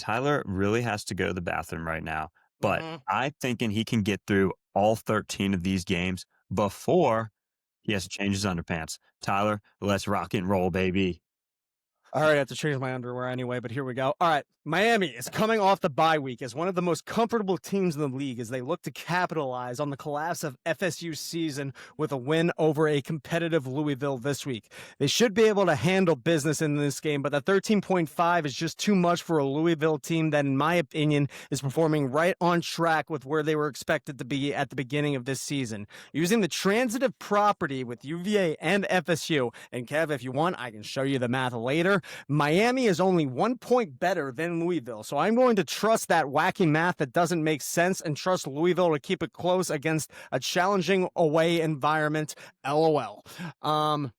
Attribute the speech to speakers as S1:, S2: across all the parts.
S1: Tyler really has to go to the bathroom right now, but
S2: Mhm.
S1: I'm thinking he can get through all 13 of these games before he has to change his underpants. Tyler, let's rock and roll, baby.
S2: I already have to change my underwear anyway, but here we go. All right. Miami is coming off the bye week as one of the most comfortable teams in the league as they look to capitalize on the collapse of FSU's season with a win over a competitive Louisville this week. They should be able to handle business in this game, but the 13.5 is just too much for a Louisville team that, in my opinion, is performing right on track with where they were expected to be at the beginning of this season. Using the transitive property with UVA and FSU, and Kev, if you want, I can show you the math later. Miami is only 1 point better than Louisville, so I'm going to trust that wacky math that doesn't make sense and trust Louisville to keep it close against a challenging away environment. LOL.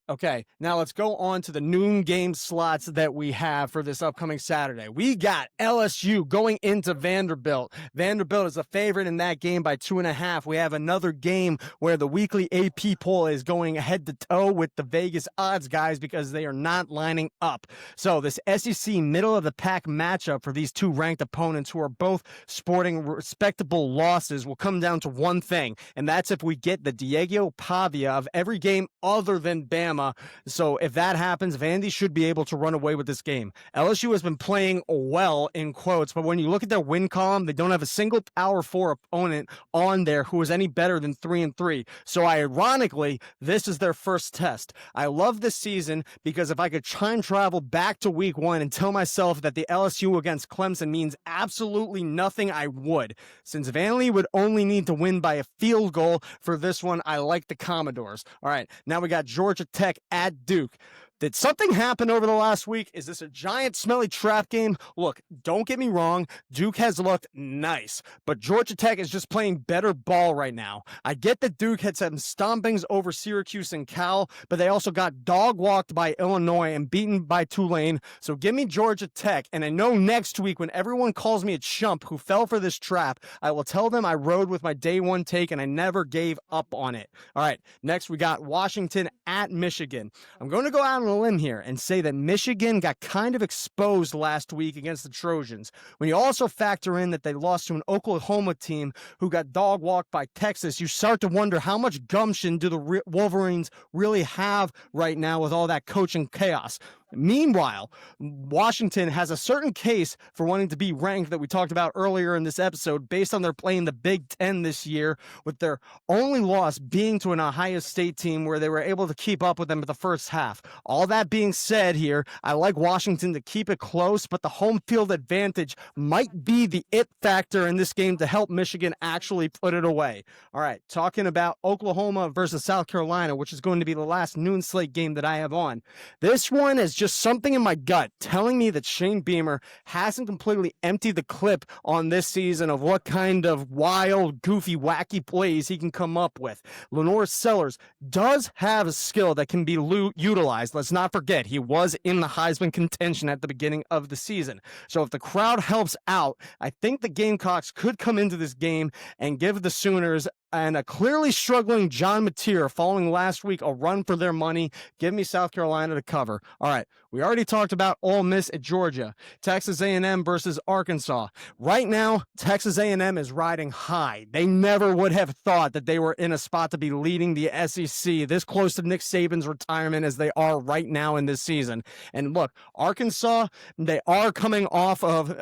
S2: Okay, now let's go on to the noon game slots that we have for this upcoming Saturday. We got LSU going into Vanderbilt. Vanderbilt is a favorite in that game by 2.5. We have another game where the weekly AP poll is going head to toe with the Vegas odds guys because they are not lining up. So this SEC middle of the pack matchup for these two ranked opponents who are both sporting respectable losses will come down to one thing, and that's if we get the Diego Pavia of every game other than Bama. So if that happens, Vandy should be able to run away with this game. LSU has been playing well in quotes, but when you look at their win column, they don't have a single Power 4 opponent on there who is any better than 3-3. So ironically, this is their first test. I love this season because if I could time travel back to week 1 and tell myself that the LSU against Clemson means absolutely nothing, I would. Since Vanley would only need to win by a field goal for this one, I like the Commodores. All right, now we got Georgia Tech at Duke. Did something happen over the last week? Is this a giant smelly trap game? Look, don't get me wrong. Duke has looked nice, but Georgia Tech is just playing better ball right now. I get that Duke had some stompings over Syracuse and Cal, but they also got dog walked by Illinois and beaten by Tulane. So give me Georgia Tech. And I know next week when everyone calls me a chump who fell for this trap, I will tell them I rode with my day one take and I never gave up on it. All right, next we got Washington at Michigan. I'm going to go out on a limb here and say that Michigan got kind of exposed last week against the Trojans. When you also factor in that they lost to an Oklahoma team who got dog walked by Texas, you start to wonder how much gumption do the Wolverines really have right now with all that coaching chaos. Meanwhile, Washington has a certain case for wanting to be ranked that we talked about earlier in this episode based on their playing the Big Ten this year, with their only loss being to an Ohio State team where they were able to keep up with them at the first half. All that being said here, I like Washington to keep it close, but the home field advantage might be the it factor in this game to help Michigan actually put it away. All right, talking about Oklahoma versus South Carolina, which is going to be the last noon slate game that I have on. This one is just something in my gut telling me that Shane Beamer hasn't completely emptied the clip on this season of what kind of wild, goofy, wacky plays he can come up with. Lenore Sellers does have a skill that can be utilized. Let's not forget, he was in the Heisman contention at the beginning of the season. So if the crowd helps out, I think the Gamecocks could come into this game and give the Sooners and a clearly struggling John Mateer following last week a run for their money. Give me South Carolina to cover. All right, we already talked about Ole Miss at Georgia, Texas A&M versus Arkansas. Right now, Texas A&M is riding high. They never would have thought that they were in a spot to be leading the SEC this close to Nick Saban's retirement as they are right now in this season. And look, Arkansas, they are coming off of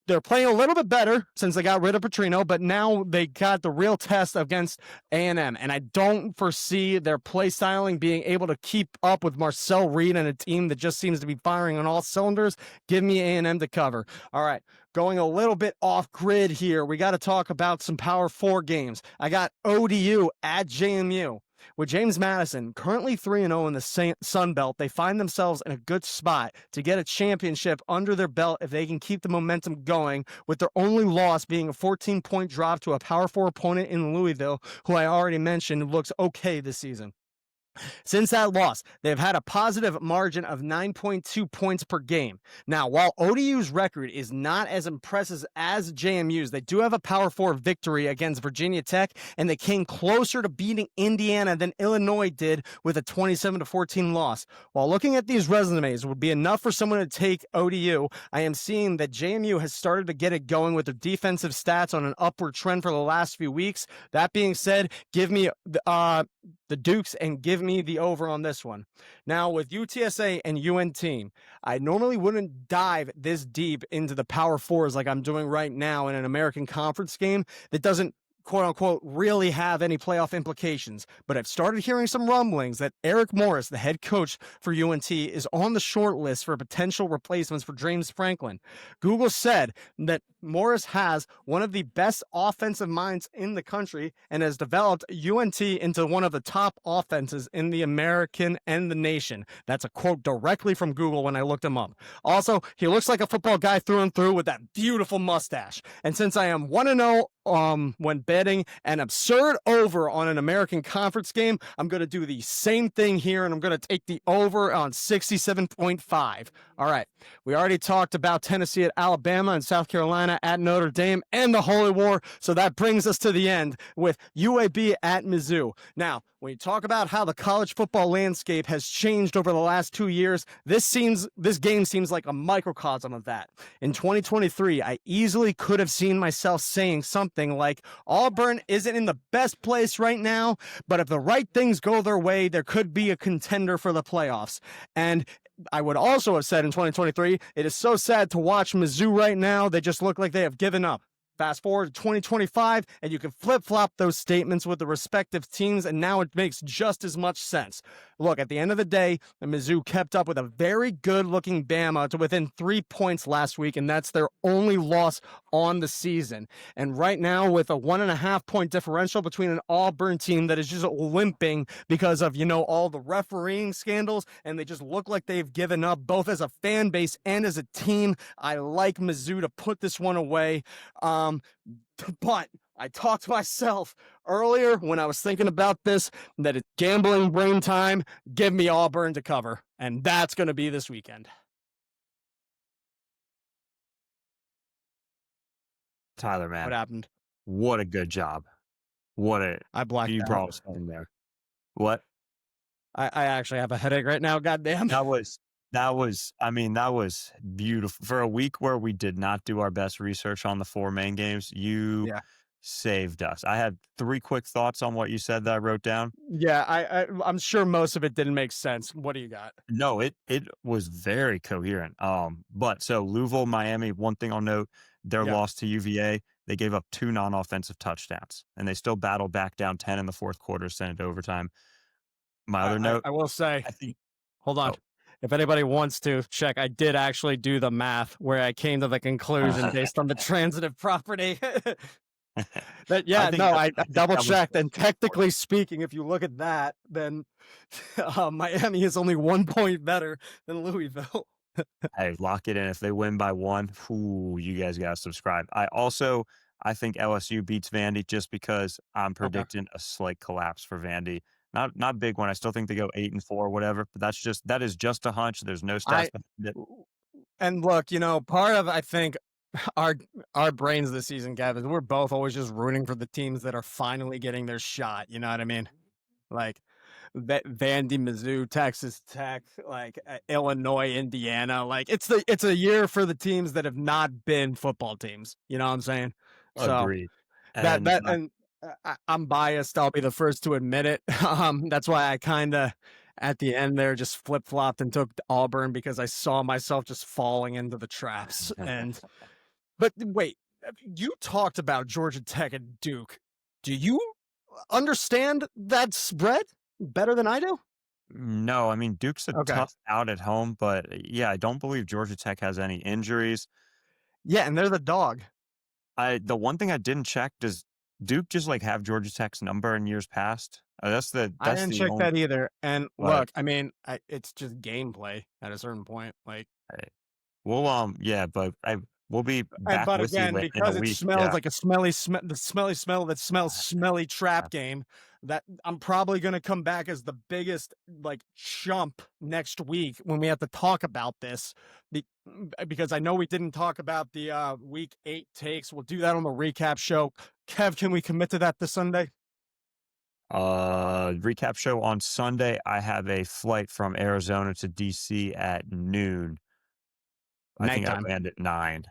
S2: they're playing a little bit better since they got rid of Petrino, but now they got the real test against A&M, and I don't foresee their play styling being able to keep up with Marcel Reed and a team that just seems to be firing on all cylinders. Give me A&M to cover. All right, going a little bit off grid here, we got to talk about some Power 4 games. I got ODU at JMU. With James Madison currently 3-0 in the Sun Belt, they find themselves in a good spot to get a championship under their belt if they can keep the momentum going, with their only loss being a 14-point drop to a Power 4 opponent in Louisville, who I already mentioned looks okay this season. Since that loss, they've had a positive margin of 9.2 points per game. Now, while ODU's record is not as impressive as JMU's, they do have a Power 4 victory against Virginia Tech, and they came closer to beating Indiana than Illinois did with a 27-14 loss. While looking at these resumes would be enough for someone to take ODU, I am seeing that JMU has started to get it going with their defensive stats on an upward trend for the last few weeks. That being said, give me the Dukes and give me the over on this one. Now, with UTSA and UNT, I normally wouldn't dive this deep into the Power Fours like I'm doing right now in an American Conference game that doesn't quote unquote really have any playoff implications. But I've started hearing some rumblings that Eric Morris, the head coach for UNT, is on the short list for potential replacements for James Franklin. Google said that Morris has one of the best offensive minds in the country and has developed UNT into one of the top offenses in the American and the nation. That's a quote directly from Google when I looked him up. Also, he looks like a football guy through and through with that beautiful mustache. And since I am 1-0 when betting an absurd over on an American Conference game, I'm going to do the same thing here, and I'm going to take the over on 67.5. All right, we already talked about Tennessee at Alabama and South Carolina at Notre Dame and the Holy War, so that brings us to the end with UAB at Mizzou. Now, when you talk about how the college football landscape has changed over the last 2 years, this game seems like a microcosm of that. In 2023, I easily could have seen myself saying something like, Auburn isn't in the best place right now, but if the right things go their way, there could be a contender for the playoffs. And I would also have said in 2023, it is so sad to watch Mizzou right now. They just look like they have given up. Fast forward to 2025, and you can flip-flop those statements with the respective teams, and now it makes just as much sense. Look, at the end of the day, Mizzou kept up with a very good-looking Bama to within 3 points last week, and that's their only loss on the season. And right now, with a 1.5-point differential between an Auburn team that is just limping because of, all the refereeing scandals, and they just look like they've given up both as a fan base and as a team, I like Mizzou to put this one away. But I talked to myself earlier when I was thinking about this that it's gambling brain time. Give me Auburn to cover, and that's going to be this weekend.
S1: Tyler, man,
S2: What happened?
S1: what a good job.
S2: I blacked
S1: You
S2: out.
S1: brought us in there. What?
S2: I actually have a headache right now. Goddamn.
S1: That was beautiful. For a week where we did not do our best research on the 4 main games, you
S2: Yeah.
S1: saved us. I had 3 quick thoughts on what you said that I wrote down.
S2: Yeah, I'm sure most of it didn't make sense. What do you got?
S1: No, it was very coherent. But so Louisville, Miami, one thing I'll note, their
S2: Yeah.
S1: loss to UVA, they gave up 2 non-offensive touchdowns, and they still battled back down 10 in the fourth quarter, sent it to overtime. My other note,
S2: I will say,
S1: I think
S2: hold on.
S1: oh.
S2: If anybody wants to check, I did actually do the math where I came to the conclusion based on the transitive property. I double checked. And technically speaking, if you look at that, then Miami is only 1 point better than Louisville.
S1: Hey, lock it in. If they win by 1, you guys got to subscribe. I think LSU beats Vandy just because I'm predicting a slight collapse for Vandy. Not big one. I still think they go 8-4, whatever. But that is just a hunch. There's no stats behind it.
S2: And look, part of I think our brains this season, Gavin, we're both always just rooting for the teams that are finally getting their shot. You know what I mean? Like Vandy, Mizzou, Texas Tech, like Illinois, Indiana. Like it's a year for the teams that have not been football teams. You know what I'm saying?
S1: Agreed.
S2: So I'm biased. I'll be the first to admit it. That's why I kind of at the end there just flip flopped and took Auburn because I saw myself just falling into the traps. But wait, you talked about Georgia Tech and Duke. Do you understand that spread better than I do?
S1: No, I mean, Duke's a tough out at home, but yeah, I don't believe Georgia Tech has any injuries.
S2: Yeah, and they're the dog.
S1: The one thing I didn't check, does Duke just have Georgia Tech's number in years past? I
S2: didn't check that either. And look, I mean, it's just gameplay at a certain point. Like,
S1: well, yeah, but We'll be
S2: And
S1: back
S2: but
S1: with you
S2: again,
S1: in a
S2: because it
S1: week.
S2: smells
S1: Yeah.
S2: like a the smelly smell that smells smelly trap game, that I'm probably gonna come back as the biggest like chump next week when we have to talk about this. Because I know we didn't talk about the week 8 takes. We'll do that on the recap show. Kev, can we commit to that this Sunday?
S1: Recap show on Sunday. I have a flight from Arizona to DC at noon. I think I
S2: Nighttime.
S1: land at 9.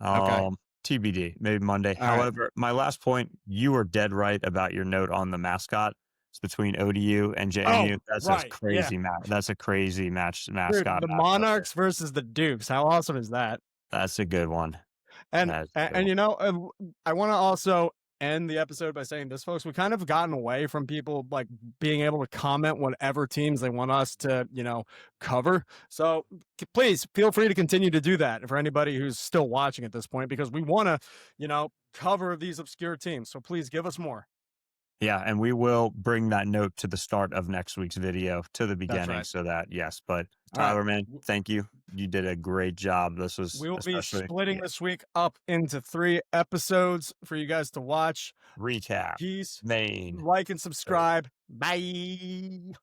S2: Okay.
S1: TBD, maybe Monday.
S2: All right.
S1: However, my last point, you were dead right about your note on the mascot. It's between ODU and
S2: Oh,
S1: JMU. That's a
S2: right. Yeah.
S1: crazy match. That's a crazy
S2: Dude,
S1: mascot
S2: the
S1: matchup there.
S2: Monarchs versus the Dukes. How awesome is that?
S1: That's a good one.
S2: And
S1: That's a
S2: and,
S1: good
S2: and
S1: one.
S2: you know, I want to also end the episode by saying this, folks. We kind of gotten away from people like being able to comment whatever teams they want us to, cover. So please feel free to continue to do that for anybody who's still watching at this point, because we want to, cover these obscure teams. So please give us more.
S1: Yeah, and we will bring that note to the start of next week's video to the
S2: That's
S1: beginning
S2: right.
S1: so that yes, but
S2: All right.
S1: Tyler, man, thank you. You did a great job. This was
S2: We will be
S1: especially
S2: splitting this week up into 3 episodes for you guys to watch.
S1: recap,
S2: Peace.
S1: main.
S2: Like and subscribe. Bye.